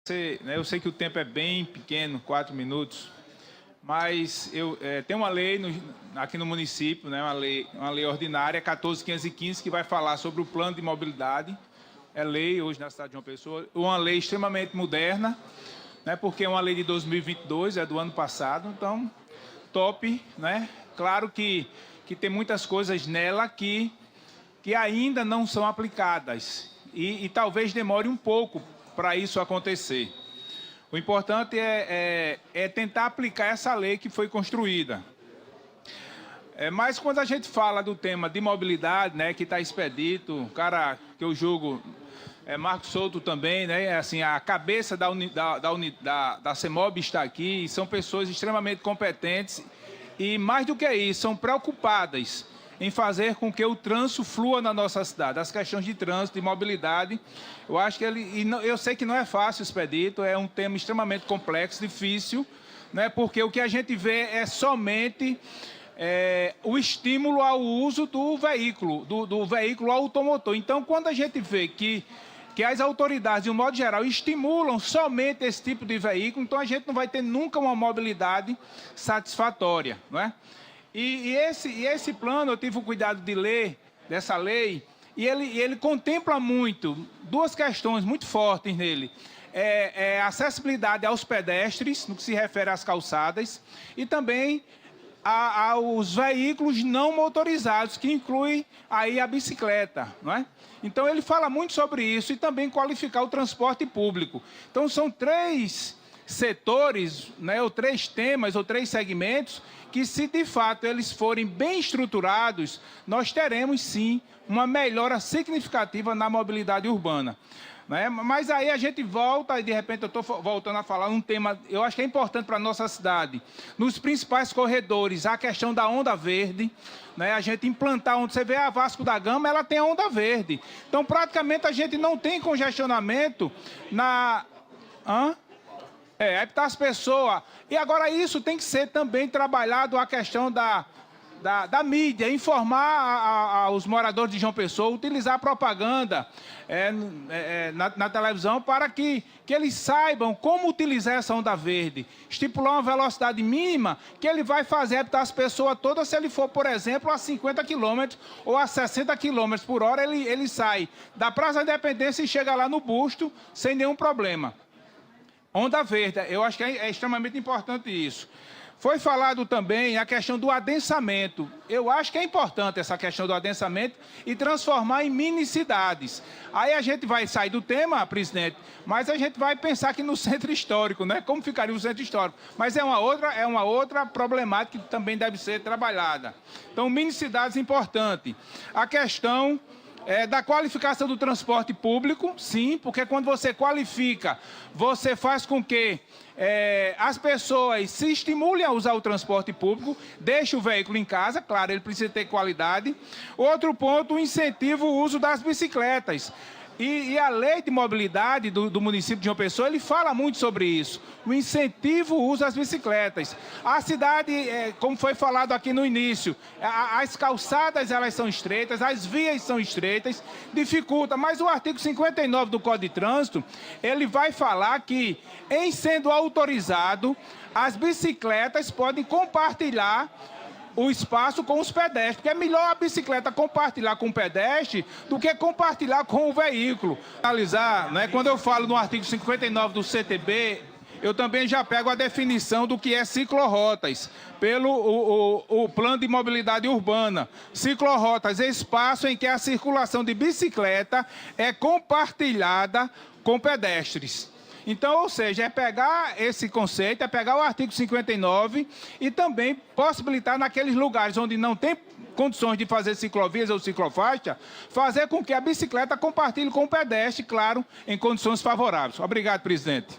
Eu sei que o tempo é bem pequeno, 4 minutos, mas tem uma lei aqui no município, né, uma lei ordinária, 14.515, que vai falar sobre o plano de mobilidade. É lei hoje na cidade de João Pessoa, uma lei extremamente moderna, né, porque é uma lei de 2022, é do ano passado, então, top, né? Claro que tem muitas coisas nela que ainda não são aplicadas e talvez demore um pouco para isso acontecer. O importante é tentar aplicar essa lei que foi construída. Mas quando a gente fala do tema de mobilidade, né, que está expedito, o cara que eu julgo é Marcos Souto também, né, assim, a cabeça da CEMOB está aqui, e são pessoas extremamente competentes e, mais do que isso, são preocupadas em fazer com que o trânsito flua na nossa cidade. As questões de trânsito, de mobilidade, eu acho que eu sei que não é fácil, Expedito, é um tema extremamente complexo, difícil, né, porque o que a gente vê é somente o estímulo ao uso do veículo, do veículo automotor. Então, quando a gente vê que as autoridades, de um modo geral, estimulam somente esse tipo de veículo, então a gente não vai ter nunca uma mobilidade satisfatória, não é? E esse plano, eu tive o cuidado de ler dessa lei, e ele contempla muito duas questões muito fortes nele. A acessibilidade aos pedestres, no que se refere às calçadas, e também aos veículos não motorizados, que inclui aí a bicicleta, não é? Então ele fala muito sobre isso e também qualificar o transporte público. Então são 3 setores, né, ou 3 temas, ou 3 segmentos, que se de fato eles forem bem estruturados, nós teremos sim uma melhora significativa na mobilidade urbana. Né? Mas aí a gente volta, e de repente eu estou voltando a falar um tema, eu acho que é importante para a nossa cidade. Nos principais corredores, a questão da onda verde, né? A gente implantar, onde você vê a Vasco da Gama, ela tem a onda verde. Então, praticamente, a gente não tem congestionamento na... Aí está as pessoas. E agora isso tem que ser também trabalhado a questão da mídia, informar os moradores de João Pessoa, utilizar a propaganda na televisão para que eles saibam como utilizar essa onda verde, estipular uma velocidade mínima que ele vai fazer habitar as pessoas todas se ele for, por exemplo, a 50 km ou a 60 km por hora, ele sai da Praça da Independência e chega lá no Busto sem nenhum problema. Onda verde, eu acho que é extremamente importante isso. Foi falado também a questão do adensamento. Eu acho que é importante essa questão do adensamento e transformar em mini-cidades. Aí a gente vai sair do tema, presidente, mas a gente vai pensar aqui no centro histórico, né? Como ficaria o centro histórico. Mas é uma outra problemática que também deve ser trabalhada. Então, mini-cidades importante. A questão da qualificação do transporte público, sim, porque quando você qualifica, você faz com que as pessoas se estimulem a usar o transporte público, deixe o veículo em casa, claro, ele precisa ter qualidade. Outro ponto, o incentivo ao uso das bicicletas. E a lei de mobilidade do município de João Pessoa, ele fala muito sobre isso. O incentivo ao uso das bicicletas. A cidade, como foi falado aqui no início, as calçadas elas são estreitas, as vias são estreitas, dificulta. Mas o artigo 59 do Código de Trânsito, ele vai falar que, em sendo autorizado, as bicicletas podem compartilhar o espaço com os pedestres, porque é melhor a bicicleta compartilhar com o pedestre do que compartilhar com o veículo. Analisar, né, quando eu falo no artigo 59 do CTB, eu também já pego a definição do que é ciclorotas, pelo o plano de mobilidade urbana. Ciclorotas é espaço em que a circulação de bicicleta é compartilhada com pedestres. Então, ou seja, é pegar esse conceito, é pegar o artigo 59 e também possibilitar naqueles lugares onde não tem condições de fazer ciclovias ou ciclofaixa, fazer com que a bicicleta compartilhe com o pedestre, claro, em condições favoráveis. Obrigado, presidente.